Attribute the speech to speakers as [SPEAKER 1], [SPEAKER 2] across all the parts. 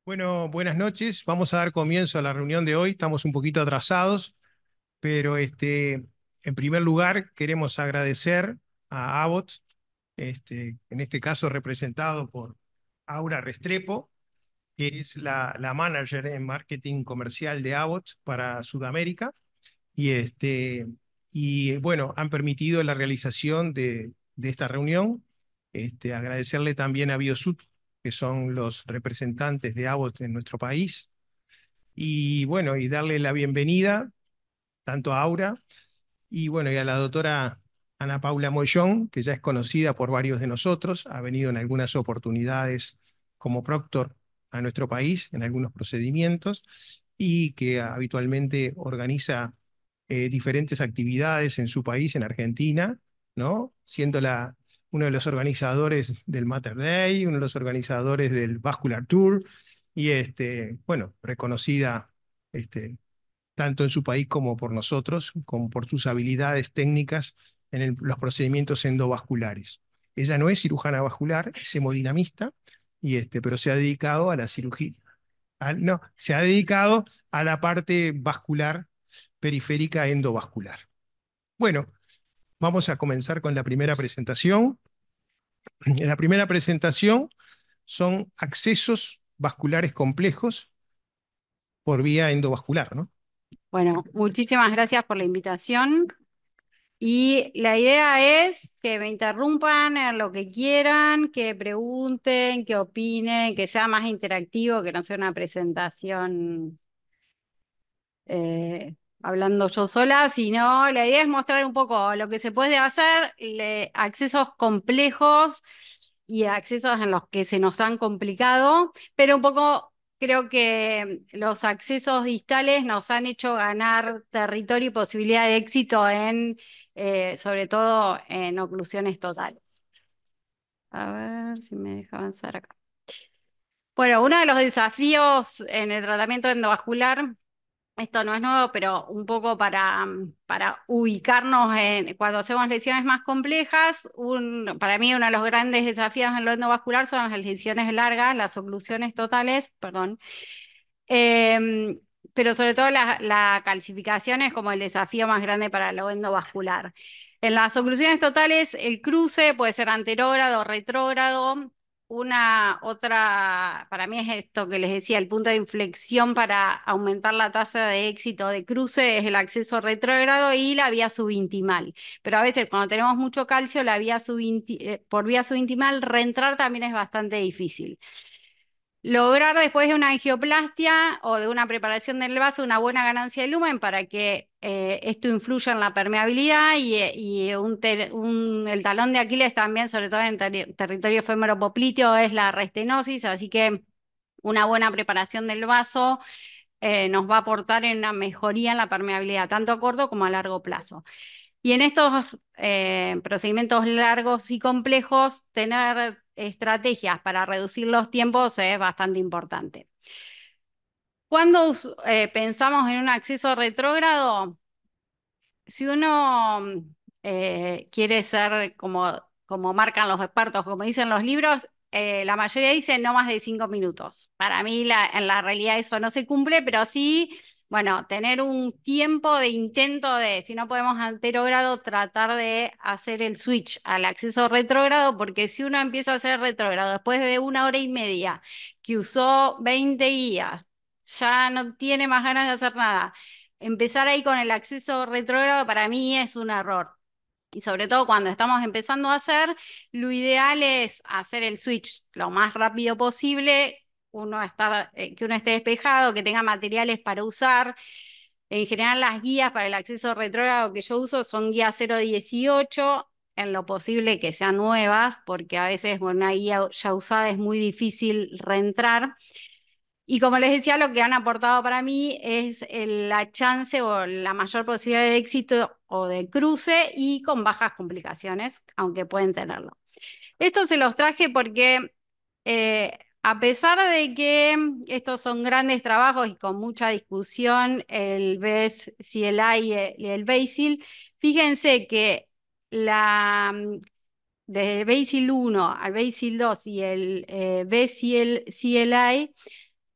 [SPEAKER 1] Bueno, buenas noches. Vamos a dar comienzo a la reunión de hoy. Estamos un poquito atrasados, pero en primer lugar queremos agradecer a Abbott, en este caso representado por Aura Restrepo, que es la manager en marketing comercial de Abbott para Sudamérica. Y, bueno, han permitido la realización de esta reunión. Agradecerle también a Biosud, que son los representantes de Abbott en nuestro país. Y bueno, y darle la bienvenida tanto a Aura y bueno, y a la doctora Ana Paula Mollón, que ya es conocida por varios de nosotros, ha venido en algunas oportunidades como proctor a nuestro país en algunos procedimientos y que habitualmente organiza diferentes actividades en su país, en Argentina, ¿no? Siendo uno de los organizadores del Mater Day, uno de los organizadores del Vascular Tour y bueno, reconocida este, tanto en su país como por nosotros, como por sus habilidades técnicas en los procedimientos endovasculares. Ella no es cirujana vascular, es hemodinamista, pero se ha dedicado a la cirugía. No, se ha dedicado a la parte vascular periférica endovascular. Bueno, vamos a comenzar con la primera presentación. La primera presentación son accesos vasculares complejos por vía endovascular, ¿no?
[SPEAKER 2] Bueno, muchísimas gracias por la invitación. Y la idea es que me interrumpan en lo que quieran, que pregunten, que opinen, que sea más interactivo, que no sea una presentación hablando yo sola, sino la idea es mostrar un poco lo que se puede hacer, accesos complejos y accesos en los que se nos han complicado, pero un poco creo que los accesos distales nos han hecho ganar territorio y posibilidad de éxito sobre todo en oclusiones totales. A ver si me deja avanzar acá. Bueno, uno de los desafíos en el tratamiento endovascular, esto no es nuevo, pero un poco para ubicarnos cuando hacemos lesiones más complejas, para mí uno de los grandes desafíos en lo endovascular son las lesiones largas, las oclusiones totales, perdón. Em, pero sobre todo la calcificación es como el desafío más grande para lo endovascular. En las oclusiones totales, el cruce puede ser anterógrado o retrógrado. Una otra, para mí es esto que les decía, el punto de inflexión para aumentar la tasa de éxito de cruce es el acceso retrógrado y la vía subintimal. Pero a veces cuando tenemos mucho calcio, por vía subintimal, reentrar también es bastante difícil. Lograr después de una angioplastia o de una preparación del vaso una buena ganancia de lumen para que esto influya en la permeabilidad y el talón de Aquiles también, sobre todo en territorio femoropopliteo, es la restenosis, así que una buena preparación del vaso nos va a aportar en una mejoría en la permeabilidad, tanto a corto como a largo plazo. Y en estos procedimientos largos y complejos, tener estrategias para reducir los tiempos es bastante importante. Cuando pensamos en un acceso retrógrado, si uno quiere ser como marcan los expertos, como dicen los libros, la mayoría dice no más de 5 minutos. Para mí en la realidad eso no se cumple, pero sí, bueno, tener un tiempo de intento de, si no podemos anterógrado, tratar de hacer el switch al acceso retrógrado, porque si uno empieza a hacer retrógrado después de 1 hora y media que usó 20 guías, ya no tiene más ganas de hacer nada. Empezar ahí con el acceso retrógrado para mí es un error. Y sobre todo cuando estamos empezando a hacer, lo ideal es hacer el switch lo más rápido posible, que uno esté despejado, que tenga materiales para usar. En general las guías para el acceso retrógrado que yo uso son guías 018, en lo posible que sean nuevas, porque a veces con una guía ya usada es muy difícil reentrar. Y como les decía, lo que han aportado para mí es la chance o la mayor posibilidad de éxito o de cruce y con bajas complicaciones, aunque pueden tenerlo. Esto se los traje porque a pesar de que estos son grandes trabajos y con mucha discusión, el BES, CLI y el BASIL, fíjense que desde el BASIL 1 al BASIL 2 y el BCLI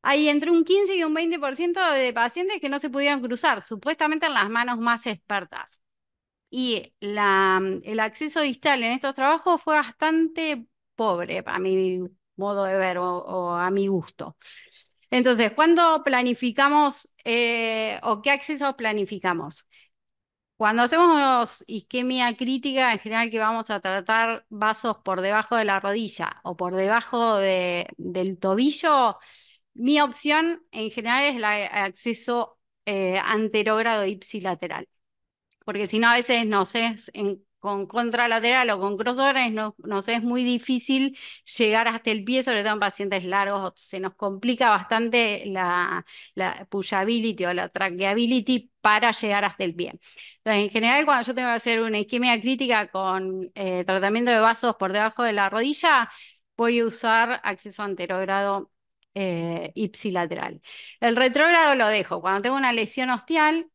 [SPEAKER 2] Hay entre un 15 y un 20% de pacientes que no se pudieron cruzar, supuestamente en las manos más expertas. Y el acceso distal en estos trabajos fue bastante pobre, a mi modo de ver o a mi gusto. Entonces, ¿cuándo planificamos o qué accesos planificamos? Cuando hacemos isquemia crítica, en general que vamos a tratar vasos por debajo de la rodilla o por debajo del tobillo, mi opción en general es el acceso anterógrado ipsilateral, porque si no a veces, no sé, con contralateral o con crossover, no sé, es muy difícil llegar hasta el pie, sobre todo en pacientes largos, se nos complica bastante la pushability o la tracheability para llegar hasta el pie. Entonces, en general, cuando yo tengo que hacer una isquemia crítica con tratamiento de vasos por debajo de la rodilla, voy a usar acceso anterógrado ipsilateral. El retrógrado lo dejo. Cuando tengo una lesión ostial,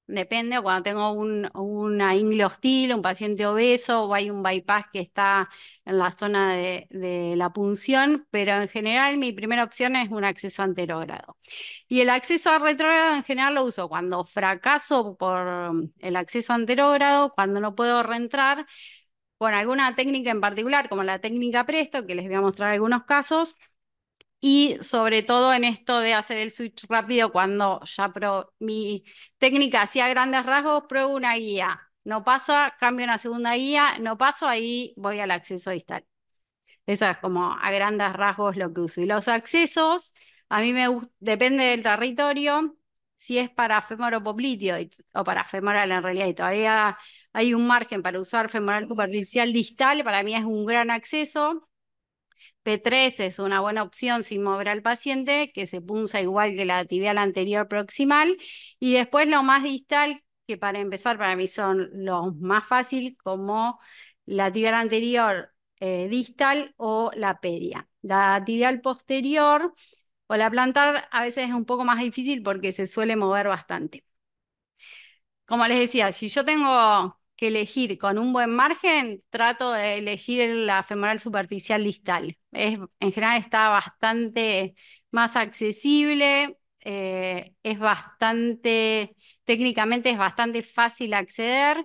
[SPEAKER 2] depende, o cuando tengo una ingle hostil, un paciente obeso, o hay un bypass que está en la zona de la punción, pero en general mi primera opción es un acceso anterógrado. Y el acceso retrógrado en general lo uso cuando fracaso por el acceso anterógrado, cuando no puedo reentrar, con alguna técnica en particular, como la técnica Presto, que les voy a mostrar algunos casos, y sobre todo en esto de hacer el switch rápido cuando ya mi técnica hacía grandes rasgos, pruebo una guía. No pasa, cambio una segunda guía, no paso, ahí voy al acceso distal. Eso es como a grandes rasgos lo que uso. Y los accesos, a mí me gusta, depende del territorio, si es para fémoro popliteo o para femoral en realidad, y todavía hay un margen para usar femoral superficial distal, para mí es un gran acceso. P3 es una buena opción sin mover al paciente, que se punza igual que la tibial anterior proximal. Y después lo más distal, que para empezar para mí son los más fácil, como la tibial anterior distal o la pedia. La tibial posterior o la plantar a veces es un poco más difícil porque se suele mover bastante. Como les decía, si yo tengo que elegir con un buen margen, trato de elegir la femoral superficial distal. En general está bastante más accesible, es bastante, técnicamente es bastante fácil acceder.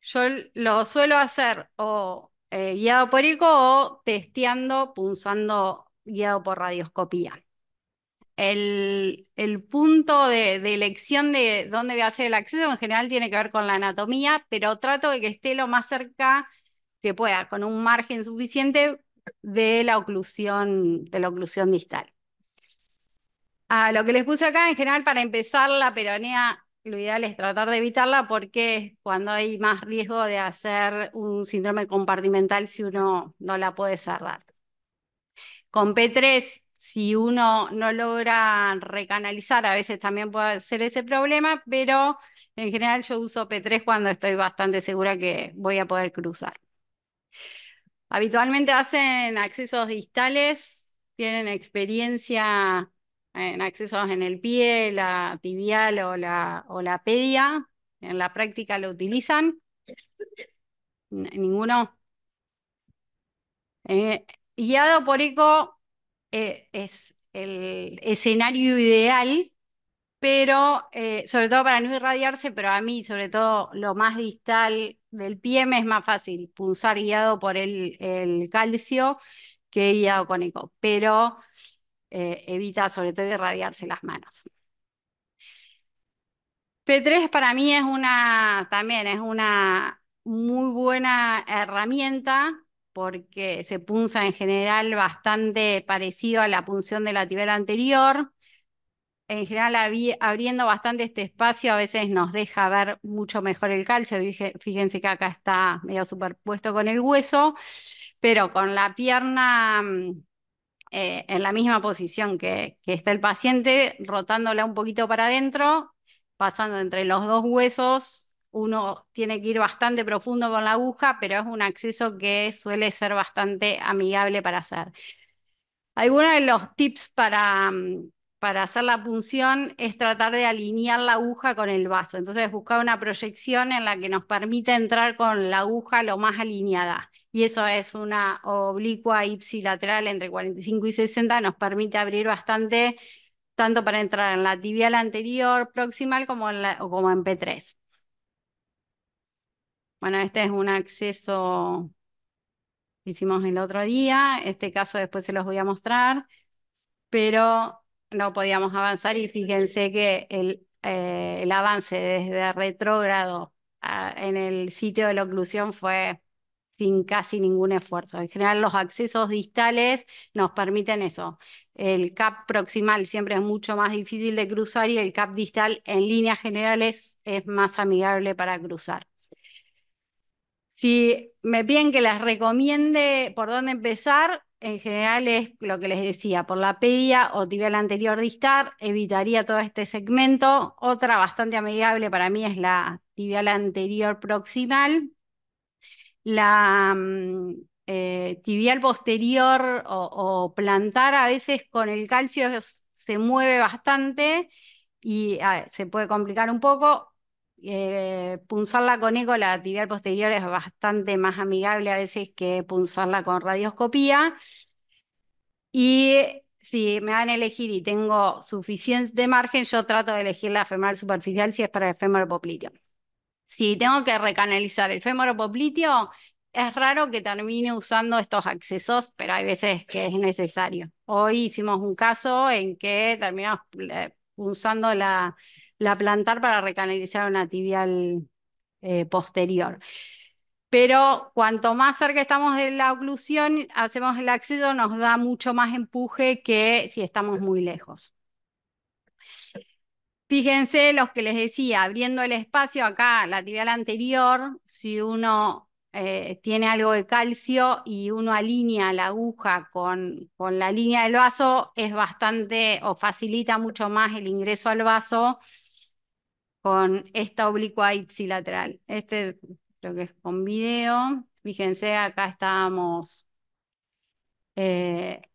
[SPEAKER 2] Yo lo suelo hacer o guiado por eco o testeando, punzando guiado por radioscopía. El punto de elección de dónde voy a hacer el acceso en general tiene que ver con la anatomía, pero trato de que esté lo más cerca que pueda, con un margen suficiente de la oclusión distal. Lo que les puse acá, en general, para empezar la peronea, lo ideal es tratar de evitarla porque es cuando hay más riesgo de hacer un síndrome compartimental si uno no la puede cerrar. Con P3, si uno no logra recanalizar, a veces también puede ser ese problema, pero en general yo uso P3 cuando estoy bastante segura que voy a poder cruzar. Habitualmente hacen accesos distales, tienen experiencia en accesos en el pie, la tibial o la pedia. En la práctica lo utilizan. Ninguno. Eh, Guiado por eco es el escenario ideal, pero sobre todo para no irradiarse, pero a mí, sobre todo lo más distal del pie, me es más fácil punzar guiado por el calcio que guiado con eco, pero evita sobre todo irradiarse las manos. P3 para mí también es una muy buena herramienta porque se punza en general bastante parecido a la punción de la tibial anterior. En general, abriendo bastante este espacio, a veces nos deja ver mucho mejor el calcio. Fíjense que acá está medio superpuesto con el hueso, pero con la pierna en la misma posición que está el paciente, rotándola un poquito para adentro, pasando entre los dos huesos. Uno tiene que ir bastante profundo con la aguja, pero es un acceso que suele ser bastante amigable para hacer. Algunos de los tips para hacer la punción es tratar de alinear la aguja con el vaso. Entonces buscar una proyección en la que nos permita entrar con la aguja lo más alineada. Y eso es una oblicua ipsilateral entre 45 y 60, nos permite abrir bastante, tanto para entrar en la tibial anterior proximal como o como en P3. Bueno, este es un acceso que hicimos el otro día. Este caso después se los voy a mostrar, pero no podíamos avanzar y fíjense que el avance desde retrógrado en el sitio de la oclusión fue sin casi ningún esfuerzo. En general, los accesos distales nos permiten eso. El CAP proximal siempre es mucho más difícil de cruzar y el CAP distal en líneas generales es más amigable para cruzar. Si me piden que les recomiende por dónde empezar, en general es lo que les decía, por la pedia o tibial anterior distal, evitaría todo este segmento. Otra bastante amigable para mí es la tibial anterior proximal. La tibial posterior o plantar a veces con el calcio se mueve bastante y se puede complicar un poco. Punzarla con eco, la tibial posterior es bastante más amigable a veces que punzarla con radioscopía. Y si me van a elegir y tengo suficiente margen, yo trato de elegir la femoral superficial si es para el fémur popliteo. Si tengo que recanalizar el fémur popliteo, es raro que termine usando estos accesos, pero hay veces que es necesario. Hoy hicimos un caso en que terminamos usando la plantar para recanalizar una tibial posterior. Pero cuanto más cerca estamos de la oclusión, hacemos el acceso, nos da mucho más empuje que si estamos muy lejos. Fíjense los que les decía, abriendo el espacio acá, la tibial anterior, si uno tiene algo de calcio y uno alinea la aguja con la línea del vaso, es bastante o facilita mucho más el ingreso al vaso con esta oblicua ipsilateral. Este creo que es con video. Fíjense, acá estábamos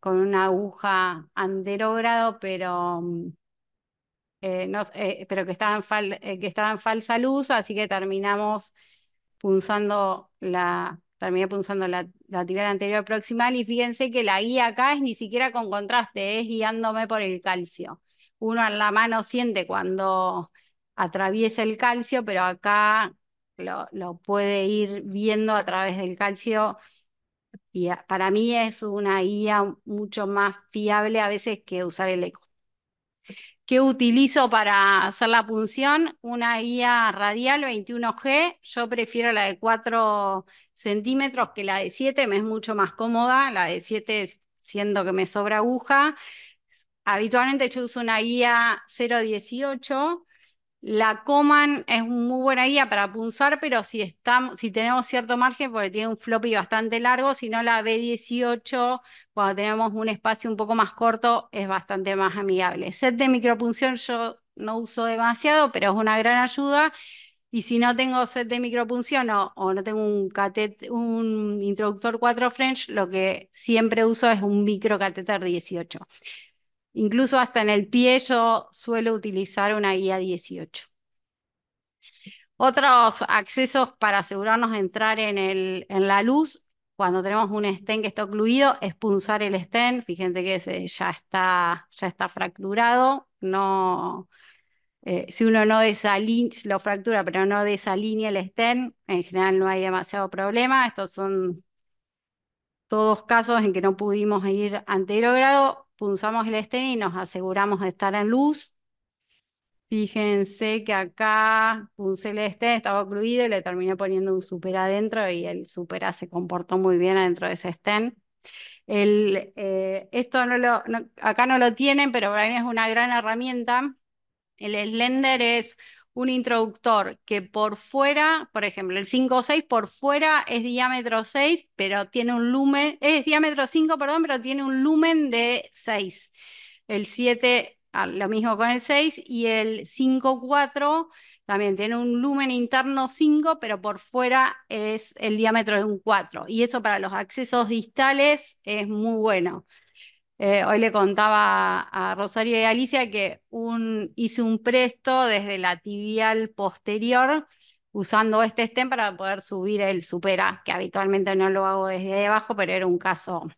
[SPEAKER 2] con una aguja anterógrado, pero pero que estaba en falsa luz, así que terminé punzando la tibial anterior proximal y fíjense que la guía acá es ni siquiera con contraste, es guiándome por el calcio. Uno en la mano siente cuando atraviesa el calcio, pero acá lo puede ir viendo a través del calcio y para mí es una guía mucho más fiable a veces que usar el eco. ¿Qué utilizo para hacer la punción? Una guía radial 21G. Yo prefiero la de 4 centímetros que la de 7, me es mucho más cómoda. La de 7 siendo que me sobra aguja. Habitualmente yo uso una guía 0,18. La Coman es muy buena guía para punzar, pero si tenemos cierto margen, porque tiene un floppy bastante largo, si no la B18, cuando tenemos un espacio un poco más corto, es bastante más amigable. Set de micropunción yo no uso demasiado, pero es una gran ayuda. Y si no tengo set de micropunción o no tengo un introductor 4 French, lo que siempre uso es un microcatéter 18. Incluso hasta en el pie yo suelo utilizar una guía 18. Otros accesos para asegurarnos de entrar en la luz, cuando tenemos un stent que está ocluido, es punzar el stent. Fíjense que ya está fracturado. No, si uno no lo fractura, pero no desalinea el stent, en general no hay demasiado problema. Estos son todos casos en que no pudimos ir anterógrado, punzamos el stent y nos aseguramos de estar en luz. Fíjense que acá puse el estaba ocluido y le terminé poniendo un super adentro y el super A se comportó muy bien adentro de ese stent. Esto acá no lo tienen, pero para mí es una gran herramienta. El Slender es un introductor que por fuera, por ejemplo, el 5.6 por fuera es diámetro 6, pero tiene un lumen, es diámetro 5, perdón, pero tiene un lumen de 6. El 7, lo mismo con el 6, y el 5.4 también tiene un lumen interno 5, pero por fuera es el diámetro de un 4. Y eso para los accesos distales es muy bueno. Hoy le contaba a Rosario y Alicia que hice un presto desde la tibial posterior usando este stem para poder subir el supera, que habitualmente no lo hago desde ahí abajo, pero era un caso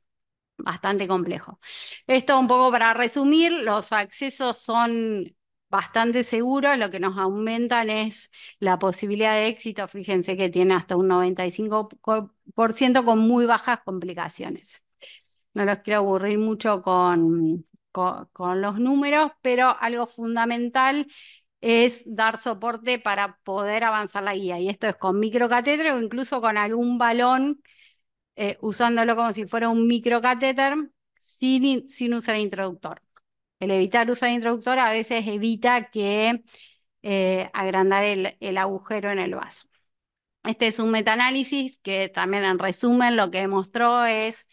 [SPEAKER 2] bastante complejo. Esto un poco para resumir, los accesos son bastante seguros, lo que nos aumentan es la posibilidad de éxito, fíjense que tiene hasta un 95% con muy bajas complicaciones. No los quiero aburrir mucho con los números, pero algo fundamental es dar soporte para poder avanzar la guía. Y esto es con microcatéter o incluso con algún balón, usándolo como si fuera un microcatéter sin usar introductor. El evitar usar introductor a veces evita que agrandar el agujero en el vaso. Este es un metaanálisis que también en resumen lo que demostró es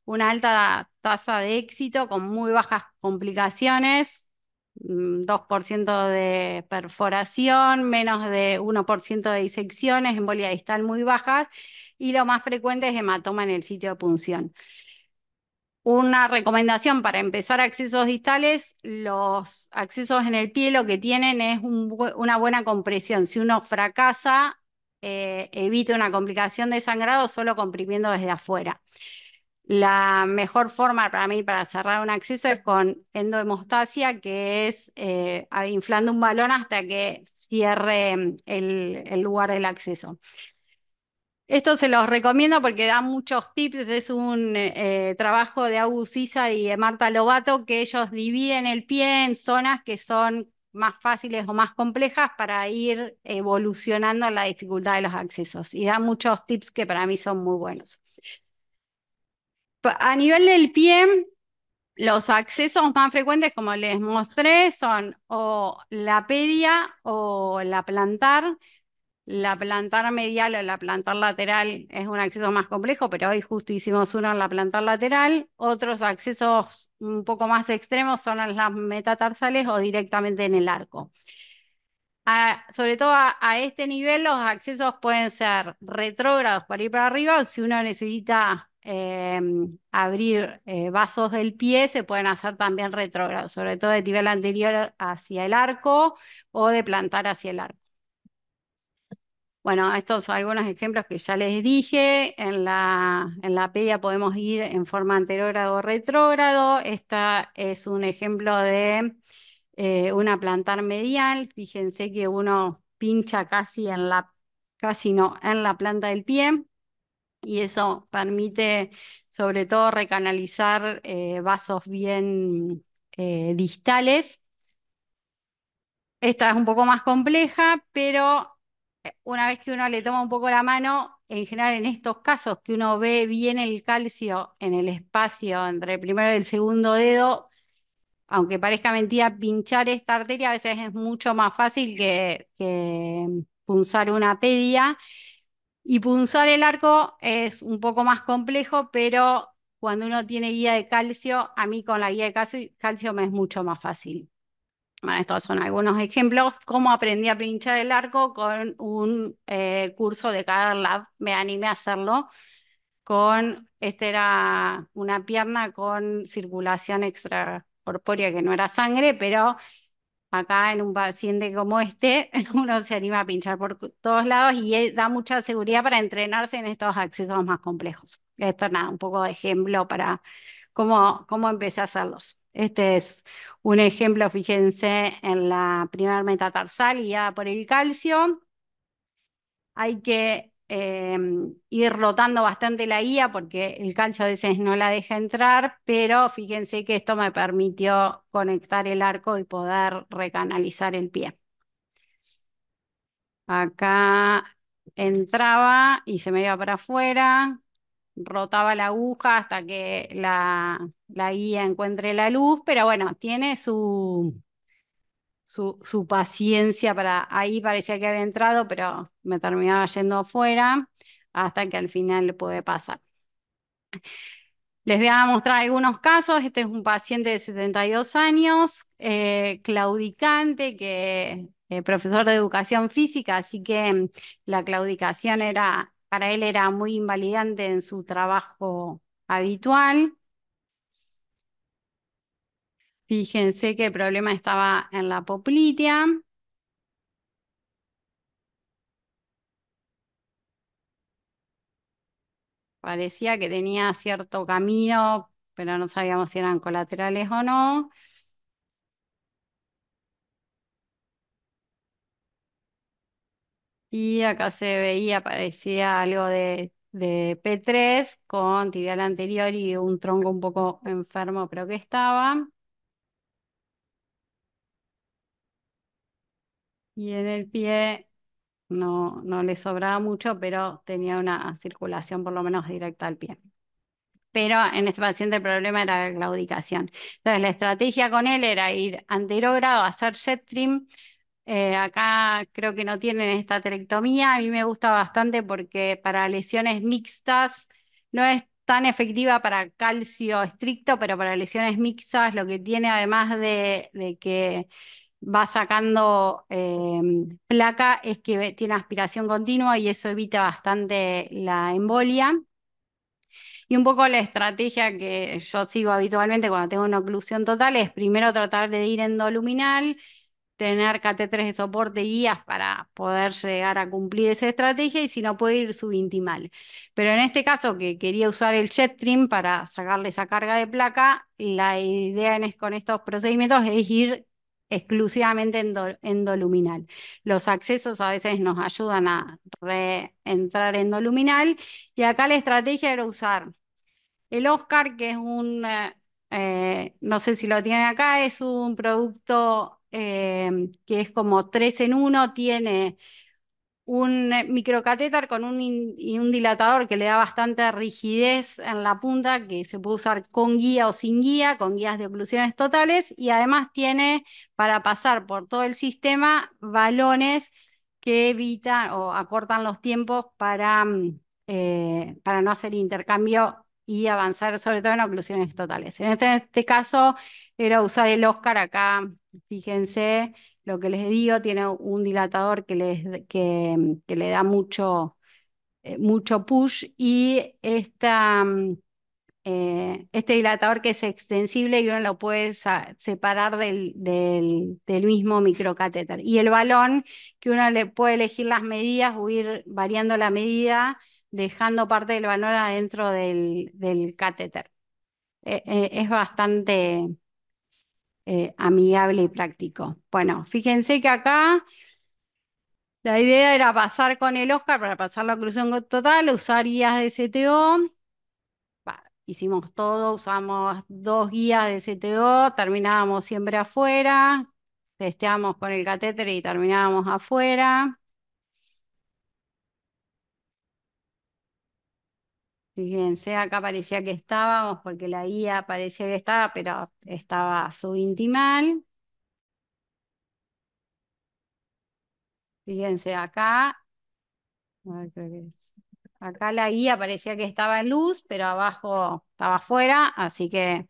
[SPEAKER 2] una alta tasa de éxito con muy bajas complicaciones, 2% de perforación, menos de 1% de disecciones, embolia distal muy bajas y lo más frecuente es hematoma en el sitio de punción. Una recomendación para empezar accesos distales, los accesos en el pie lo que tienen es una buena compresión. Si uno fracasa, evita una complicación de sangrado solo comprimiendo desde afuera. La mejor forma para mí para cerrar un acceso es con endohemostasia, que es inflando un balón hasta que cierre el lugar del acceso. Esto se los recomiendo porque da muchos tips. Es un trabajo de August Cisa y de Marta Lobato, que ellos dividen el pie en zonas que son más fáciles o más complejas para ir evolucionando la dificultad de los accesos. Y da muchos tips que para mí son muy buenos. A nivel del pie, los accesos más frecuentes, como les mostré, son o la pedia o la plantar. La plantar medial o la plantar lateral es un acceso más complejo, pero hoy justo hicimos uno en la plantar lateral. Otros accesos un poco más extremos son en las metatarsales o directamente en el arco. Sobre todo a este nivel, los accesos pueden ser retrógrados para ir para arriba, o si uno necesita abrir vasos del pie, se pueden hacer también retrógrados, sobre todo de tibial anterior hacia el arco o de plantar hacia el arco. Bueno, estos son algunos ejemplos que ya les dije. En la pedia podemos ir en forma anterógrado o retrógrado. Esta es un ejemplo de una plantar medial. Fíjense que uno pincha casi no, en la planta del pie. Y eso permite sobre todo recanalizar vasos bien distales. Esta es un poco más compleja, pero una vez que uno le toma un poco la mano, en general en estos casos que uno ve bien el calcio en el espacio entre el primero y el segundo dedo, aunque parezca mentira, pinchar esta arteria a veces es mucho más fácil que punzar una pedia. Y punzar el arco es un poco más complejo, pero cuando uno tiene guía de calcio, a mí con la guía de calcio me es mucho más fácil. Bueno, estos son algunos ejemplos. Cómo aprendí a pinchar el arco con un curso de Cadar Lab. Me animé a hacerlo este era una pierna con circulación extracorpórea que no era sangre, pero acá en un paciente como este, uno se anima a pinchar por todos lados y da mucha seguridad para entrenarse en estos accesos más complejos. Esto nada, un poco de ejemplo para cómo empecé a hacerlos. Este es un ejemplo, fíjense, en la primera metatarsal guiada por el calcio. Hay que ir rotando bastante la guía porque el calcio a veces no la deja entrar, pero fíjense que esto me permitió conectar el arco y poder recanalizar el pie. Acá entraba y se me iba para afuera, rotaba la aguja hasta que la guía encuentre la luz, pero bueno, tiene su paciencia para, ahí parecía que había entrado, pero me terminaba yendo afuera hasta que al final le pude pasar. Les voy a mostrar algunos casos. Este es un paciente de 62 años, claudicante, profesor de educación física, así que la claudicación para él era muy invalidante en su trabajo habitual. Fíjense que el problema estaba en la poplitea. Parecía que tenía cierto camino, pero no sabíamos si eran colaterales o no. Y acá se veía, parecía algo de P3 con tibial anterior y un tronco un poco enfermo, pero que estaba. Y en el pie no le sobraba mucho, pero tenía una circulación por lo menos directa al pie. Pero en este paciente el problema era la claudicación. Entonces la estrategia con él era ir anterógrado, hacer jet trim. Acá creo que no tienen esta terectomía. A mí me gusta bastante porque para lesiones mixtas no es tan efectiva para calcio estricto, pero para lesiones mixtas lo que tiene además de que va sacando placa es que tiene aspiración continua y eso evita bastante la embolia. Y un poco la estrategia que yo sigo habitualmente cuando tengo una oclusión total es primero tratar de ir endoluminal, tener catéteres de soporte y guías para poder llegar a cumplir esa estrategia y si no puedo ir subintimal. Pero en este caso que quería usar el jet trim para sacarle esa carga de placa, la idea con estos procedimientos es ir exclusivamente endoluminal. Los accesos a veces nos ayudan a reentrar endoluminal y acá la estrategia era usar el Oscar, que es no sé si lo tienen acá, es un producto que es como 3 en uno, tiene un microcatéter con y un dilatador que le da bastante rigidez en la punta, que se puede usar con guía o sin guía, con guías de oclusiones totales, y además tiene para pasar por todo el sistema balones que evitan o acortan los tiempos para no hacer intercambio y avanzar sobre todo en oclusiones totales. En este caso era usar el Oscar acá, fíjense. Lo que les digo, tiene un dilatador que le da mucho push y este dilatador que es extensible y uno lo puede separar del mismo microcatéter. Y el balón que uno le puede elegir las medidas o ir variando la medida, dejando parte del balón adentro del catéter. Es bastante amigable y práctico. Bueno, fíjense que acá la idea era pasar con el Oscar para pasar la oclusión total, usar guías de CTO. Hicimos todo, usamos 2 guías de CTO, terminábamos siempre afuera, testeamos con el catéter y terminábamos afuera. Fíjense, acá parecía que estábamos, porque la guía parecía que estaba, pero estaba subintimal. Fíjense acá, a ver, creo que acá la guía parecía que estaba en luz, pero abajo estaba afuera, así que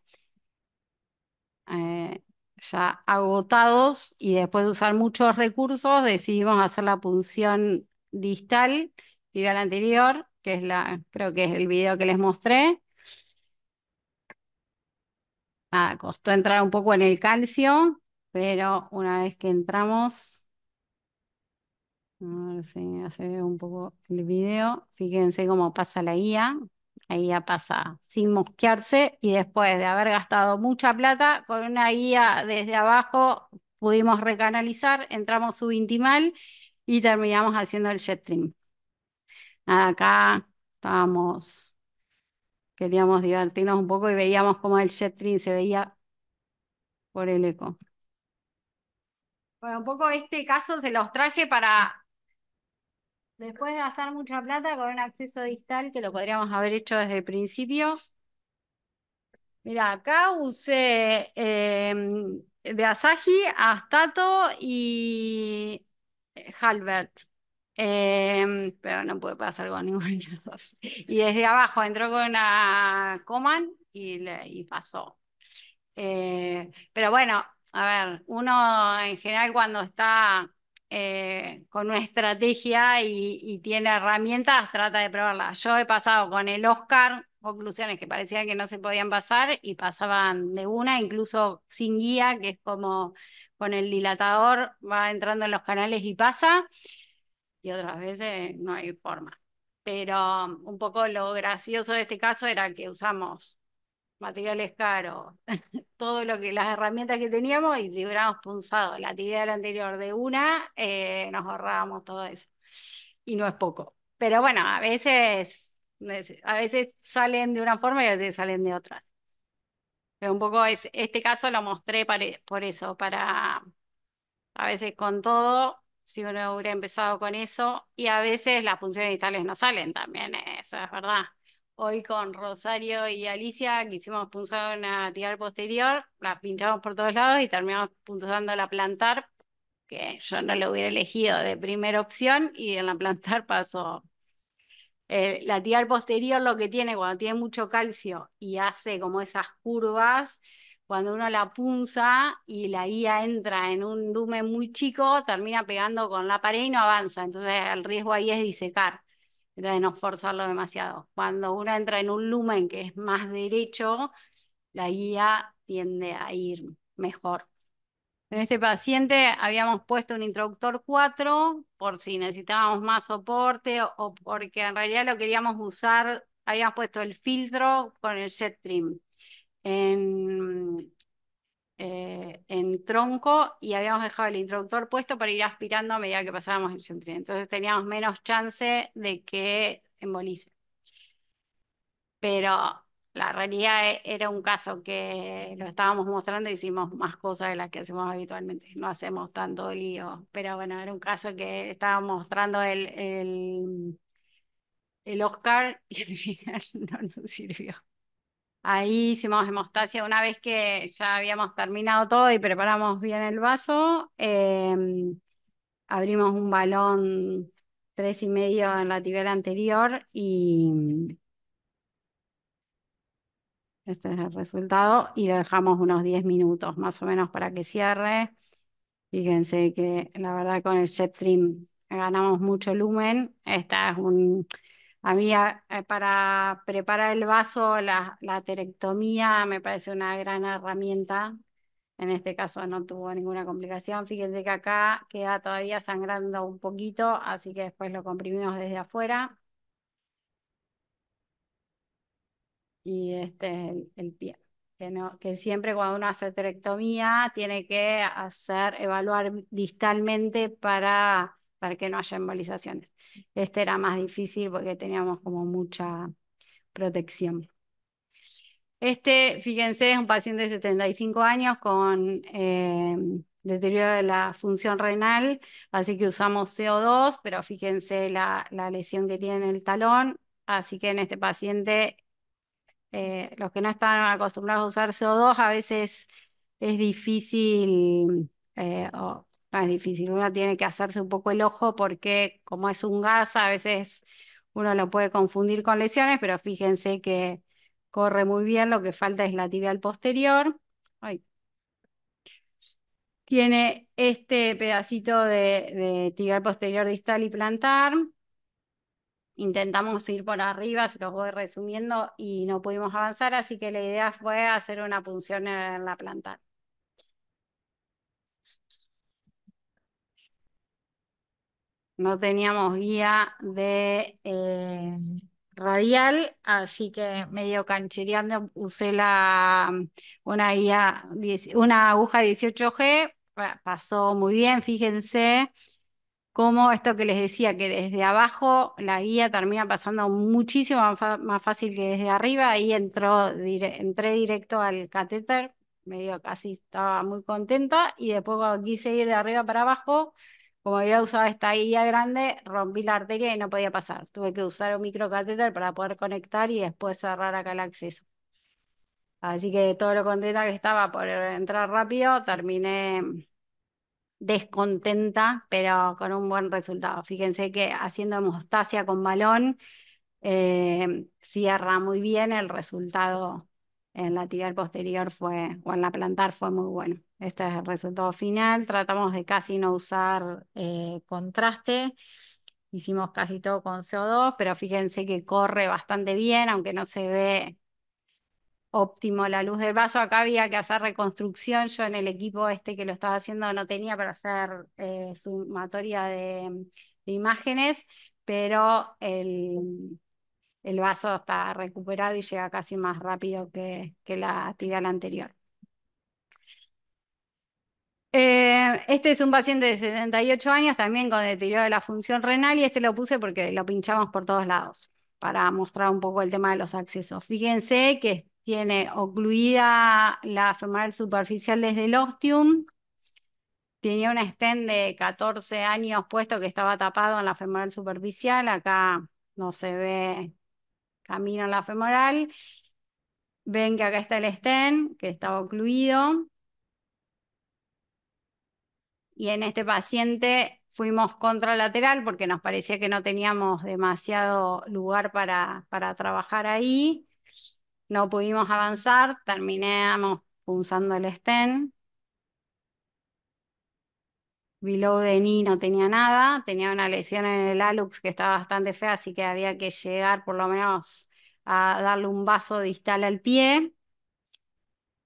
[SPEAKER 2] eh, ya agotados y después de usar muchos recursos decidimos hacer la punción distal, tibial anterior, que es creo que es el video que les mostré. Nada, costó entrar un poco en el calcio, pero una vez que entramos, a ver si hace un poco el video. Fíjense cómo pasa la guía. Ahí ya pasa sin mosquearse y después de haber gastado mucha plata, con una guía desde abajo pudimos recanalizar, entramos subintimal y terminamos haciendo el jet trim. Nada, acá queríamos divertirnos un poco y veíamos cómo el jet trim se veía por el eco. Bueno, un poco este caso se los traje para después de gastar mucha plata con un acceso distal que lo podríamos haber hecho desde el principio. Mira, acá usé de Asahi, Astato y Halbert. Pero no puede pasar con ninguno de los dos. Y desde abajo entró con una Coman y pasó. Pero bueno, a ver, uno en general cuando está con una estrategia y tiene herramientas, trata de probarla. Yo he pasado con el Oscar oclusiones que parecían que no se podían pasar y pasaban de una, incluso sin guía, que es como con el dilatador va entrando en los canales y pasa, y otras veces no hay forma. Pero un poco lo gracioso de este caso era que usamos materiales caros, todo lo que, las herramientas que teníamos, y si hubiéramos punzado la tibial anterior de una, nos ahorrábamos todo eso. Y no es poco. Pero bueno, a veces salen de una forma y a veces salen de otras. Pero un poco este caso lo mostré por eso, para a veces con todo, si uno hubiera empezado con eso, y a veces las funciones distales no salen también, eso es verdad. Hoy con Rosario y Alicia quisimos punzar una tibial posterior, la pinchamos por todos lados y terminamos punzando la plantar, que yo no lo hubiera elegido de primera opción, y en la plantar pasó. La tibial posterior lo que tiene cuando tiene mucho calcio y hace como esas curvas, cuando uno la punza y la guía entra en un lumen muy chico, termina pegando con la pared y no avanza. Entonces el riesgo ahí es disecar, entonces no forzarlo demasiado. Cuando uno entra en un lumen que es más derecho, la guía tiende a ir mejor. En este paciente habíamos puesto un introductor 4 por si necesitábamos más soporte o porque en realidad lo queríamos usar, habíamos puesto el filtro con el jet trim en, en tronco y habíamos dejado el introductor puesto para ir aspirando a medida que pasábamos el jet trim. Entonces teníamos menos chance de que embolice. Pero la realidad era un caso que lo estábamos mostrando y hicimos más cosas de las que hacemos habitualmente. No hacemos tanto lío, pero bueno, era un caso que estábamos mostrando el Oscar y al final no nos sirvió. Ahí hicimos hemostasia una vez que ya habíamos terminado todo y preparamos bien el vaso. Abrimos un balón 3,5 en la tibial anterior y este es el resultado y lo dejamos unos 10 minutos más o menos para que cierre. Fíjense que la verdad con el jet trim ganamos mucho lumen. Esta es a mí para preparar el vaso, la aterectomía me parece una gran herramienta. En este caso no tuvo ninguna complicación. Fíjense que acá queda todavía sangrando un poquito, así que después lo comprimimos desde afuera. Y este es el pie. Que, no, que siempre cuando uno hace esterectomía tiene que evaluar distalmente para que no haya embolizaciones. Este era más difícil porque teníamos como mucha protección. Este, fíjense, es un paciente de 75 años con deterioro de la función renal, así que usamos CO2, pero fíjense la lesión que tiene en el talón, así que en este paciente los que no están acostumbrados a usar CO2, a veces es difícil, o no es difícil, uno tiene que hacerse un poco el ojo porque como es un gas, a veces uno lo puede confundir con lesiones, pero fíjense que corre muy bien, lo que falta es la tibial posterior. Ay. Tiene este pedacito de tibial posterior distal y plantar. Intentamos ir por arriba, se los voy resumiendo, y no pudimos avanzar, así que la idea fue hacer una punción en la planta. No teníamos guía de radial, así que medio canchereando usé una guía, una aguja 18G, pasó muy bien, fíjense. Como esto que les decía, que desde abajo la guía termina pasando muchísimo más fácil que desde arriba. Ahí entré directo al catéter, medio casi estaba muy contenta. Y después cuando quise ir de arriba para abajo, como había usado esta guía grande, rompí la arteria y no podía pasar. Tuve que usar un microcatéter para poder conectar y después cerrar acá el acceso. Así que todo lo contenta que estaba por entrar rápido, terminé descontenta, pero con un buen resultado. Fíjense que haciendo hemostasia con balón cierra muy bien, el resultado en la tibial posterior o en la plantar fue muy bueno. Este es el resultado final. Tratamos de casi no usar contraste hicimos casi todo con CO2, pero fíjense que corre bastante bien, aunque no se ve óptimo la luz del vaso. Acá había que hacer reconstrucción. Yo en el equipo este que lo estaba haciendo no tenía para hacer sumatoria de imágenes, pero el vaso está recuperado y llega casi más rápido que la actividad anterior. Este es un paciente de 78 años, también con deterioro de la función renal, y este lo puse porque lo pinchamos por todos lados, para mostrar un poco el tema de los accesos. Fíjense que tiene ocluida la femoral superficial desde el ostium, tenía un stent de 14 años puesto que estaba tapado en la femoral superficial, acá no se ve camino en la femoral. Ven que acá está el stent, que estaba ocluido. Y en este paciente fuimos contralateral porque nos parecía que no teníamos demasiado lugar para trabajar ahí. No pudimos avanzar, terminamos punzando el stent. Below the knee no tenía nada, tenía una lesión en el hallux que estaba bastante fea, así que había que llegar por lo menos a darle un vaso distal al pie.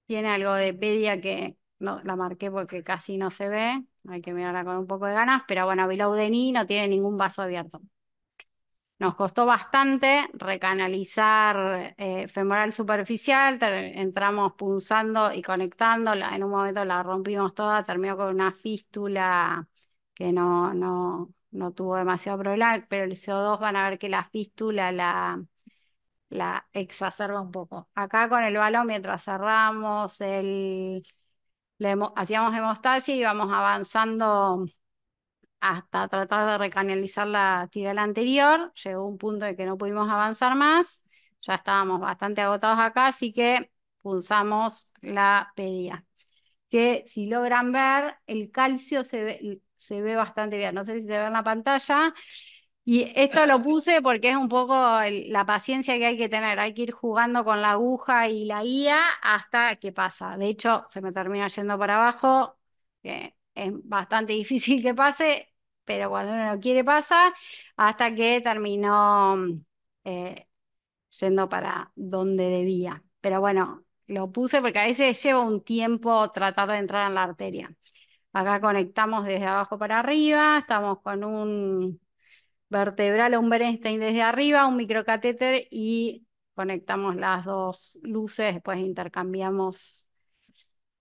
[SPEAKER 2] Tiene algo de pedia que no la marqué porque casi no se ve. Hay que mirarla con un poco de ganas, pero bueno, below the knee no tiene ningún vaso abierto. Nos costó bastante recanalizar femoral superficial, entramos punzando y conectándola, en un momento la rompimos toda, terminó con una fístula que no tuvo demasiado problema, pero el CO2 van a ver que la fístula la exacerba un poco. Acá con el balón, mientras cerramos hacíamos hemostasia y íbamos avanzando hasta tratar de recanalizar la actividad anterior. Llegó un punto en que no pudimos avanzar más, ya estábamos bastante agotados acá, así que pulsamos la pedia. Que si logran ver, el calcio se ve bastante bien. No sé si se ve en la pantalla. Y esto lo puse porque es un poco la paciencia que hay que tener. Hay que ir jugando con la aguja y la guía hasta que pasa. De hecho, se me termina yendo para abajo, que es bastante difícil que pase, pero cuando uno lo quiere pasa, hasta que terminó eh, yendo para donde debía. Pero bueno, lo puse porque a veces lleva un tiempo tratar de entrar en la arteria. Acá conectamos desde abajo para arriba, estamos con un vertebral o un Bernstein desde arriba, un microcatéter y conectamos las dos luces, después intercambiamos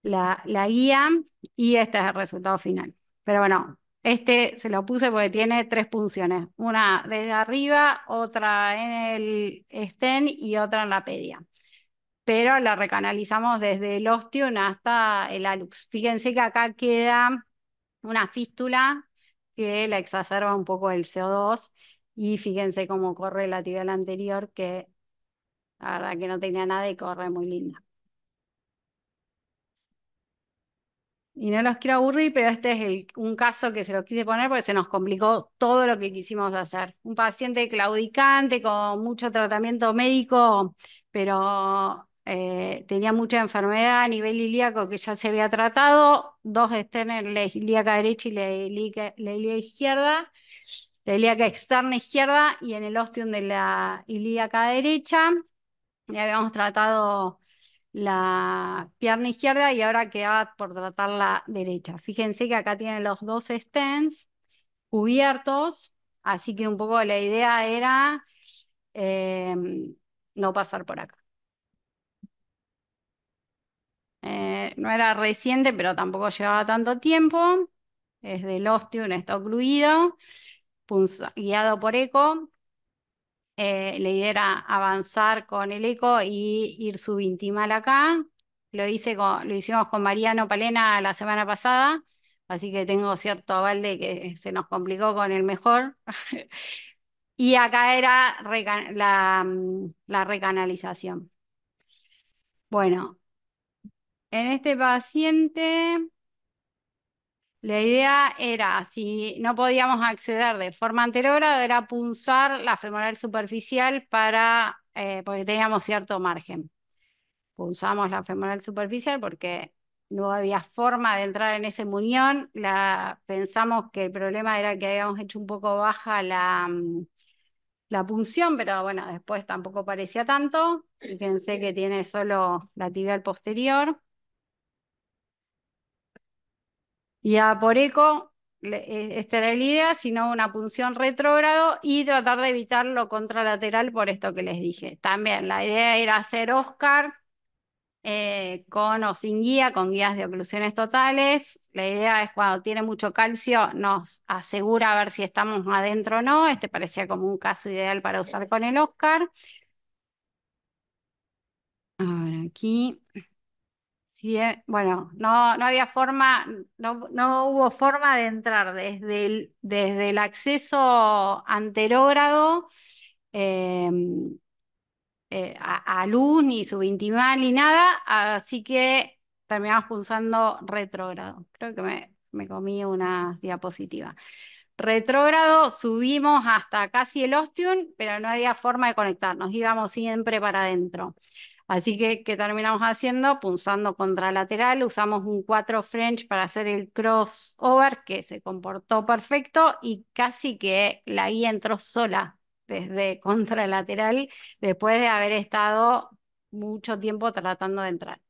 [SPEAKER 2] la guía y este es el resultado final. Pero bueno, este se lo puse porque tiene tres punciones, una desde arriba, otra en el stent y otra en la pedia. Pero la recanalizamos desde el ostium hasta el hallux. Fíjense que acá queda una fístula que la exacerba un poco el CO2 y fíjense cómo corre la tibial anterior, que la verdad que no tenía nada y corre muy linda. Y no los quiero aburrir, pero este es un caso que se lo quise poner porque se nos complicó todo lo que quisimos hacer. Un paciente claudicante con mucho tratamiento médico, pero tenía mucha enfermedad a nivel ilíaco que ya se había tratado, dos estén en la ilíaca derecha y la ilíaca izquierda, la ilíaca externa izquierda y en el ostium de la ilíaca derecha. Ya habíamos tratado la pierna izquierda y ahora queda por tratar la derecha. Fíjense que acá tienen los dos stents cubiertos, así que un poco la idea era eh, no pasar por acá. No era reciente, pero tampoco llevaba tanto tiempo. Es del ostium, está ocluido, guiado por eco. La idea era avanzar con el eco y ir subintimal acá. Lo hicimos con Mariano Palena la semana pasada, así que tengo cierto aval de que se nos complicó con el mejor. Y acá era la recanalización. Bueno, en este paciente la idea era, si no podíamos acceder de forma anterógrada, era punzar la femoral superficial porque teníamos cierto margen. Punzamos la femoral superficial porque no había forma de entrar en ese muñón. Pensamos que el problema era que habíamos hecho un poco baja la punción, pero bueno, después tampoco parecía tanto. Fíjense que tiene solo la tibial posterior. Y a por eco, esta era la idea, sino una punción retrógrado y tratar de evitar lo contralateral por esto que les dije. También la idea era hacer Oscar con o sin guía, con guías de oclusiones totales. La idea es cuando tiene mucho calcio, nos asegura a ver si estamos adentro o no. Este parecía como un caso ideal para usar con el Oscar. Ahora aquí. Sí, bueno, no había forma, no hubo forma de entrar desde el acceso anterógrado eh, a luz, ni subintimal, ni nada, así que terminamos pulsando retrógrado. Creo que me comí una diapositiva. Retrógrado, subimos hasta casi el ostium, pero no había forma de conectarnos, íbamos siempre para adentro. Así que, ¿qué terminamos haciendo? Punzando contralateral, usamos un 4 French para hacer el crossover, que se comportó perfecto y casi que la guía entró sola desde contralateral después de haber estado mucho tiempo tratando de entrar.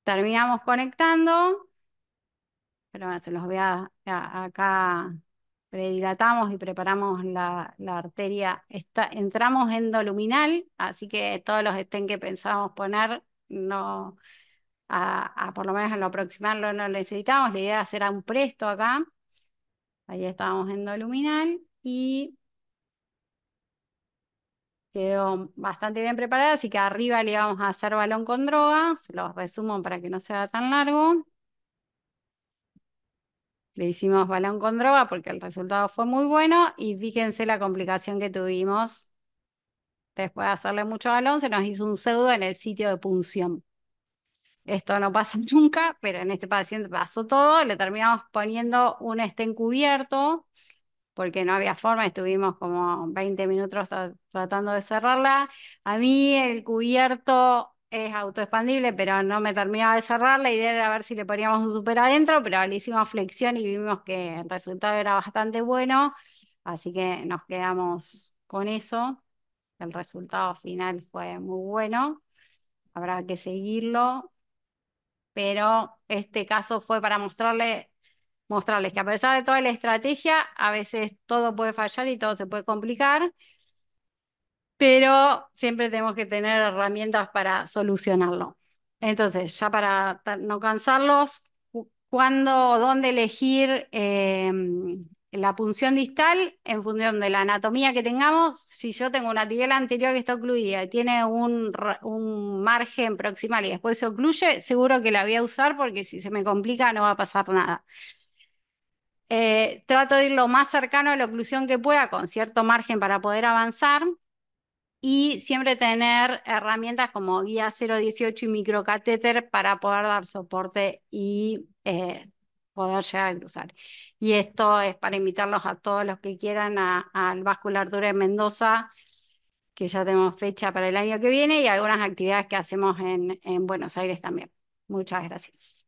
[SPEAKER 2] Terminamos conectando, pero bueno, se los voy acá predilatamos y preparamos la arteria. Entramos endoluminal, así que todos los estén que pensamos poner, no, por lo menos en lo proximal no lo necesitamos. La idea es hacer un presto acá. Ahí estábamos endoluminal y quedó bastante bien preparada, así que arriba le íbamos a hacer balón con droga. Se los resumo para que no sea tan largo. Le hicimos balón con droga porque el resultado fue muy bueno y fíjense la complicación que tuvimos. Después de hacerle mucho balón, se nos hizo un pseudo en el sitio de punción. Esto no pasa nunca, pero en este paciente pasó todo. Le terminamos poniendo un stent cubierto porque no había forma. Estuvimos como 20 minutos tratando de cerrarla. A mí el cubierto es autoexpandible, pero no me terminaba de cerrar. La idea era ver si le poníamos un super adentro, pero le hicimos flexión y vimos que el resultado era bastante bueno. Así que nos quedamos con eso. El resultado final fue muy bueno, habrá que seguirlo, pero este caso fue para mostrarles que a pesar de toda la estrategia, a veces todo puede fallar y todo se puede complicar, pero siempre tenemos que tener herramientas para solucionarlo. Entonces, ya para no cansarlos, cuándo o dónde elegir la punción distal en función de la anatomía que tengamos. Si yo tengo una tibial anterior que está ocluida y tiene un margen proximal y después se ocluye, seguro que la voy a usar porque si se me complica no va a pasar nada. Trato de ir lo más cercano a la oclusión que pueda con cierto margen para poder avanzar y siempre tener herramientas como guía 018 y microcatéter para poder dar soporte y poder llegar a cruzar. Y esto es para invitarlos a todos los que quieran al Vascular Tour en Mendoza, que ya tenemos fecha para el año que viene y algunas actividades que hacemos en Buenos Aires también. Muchas gracias.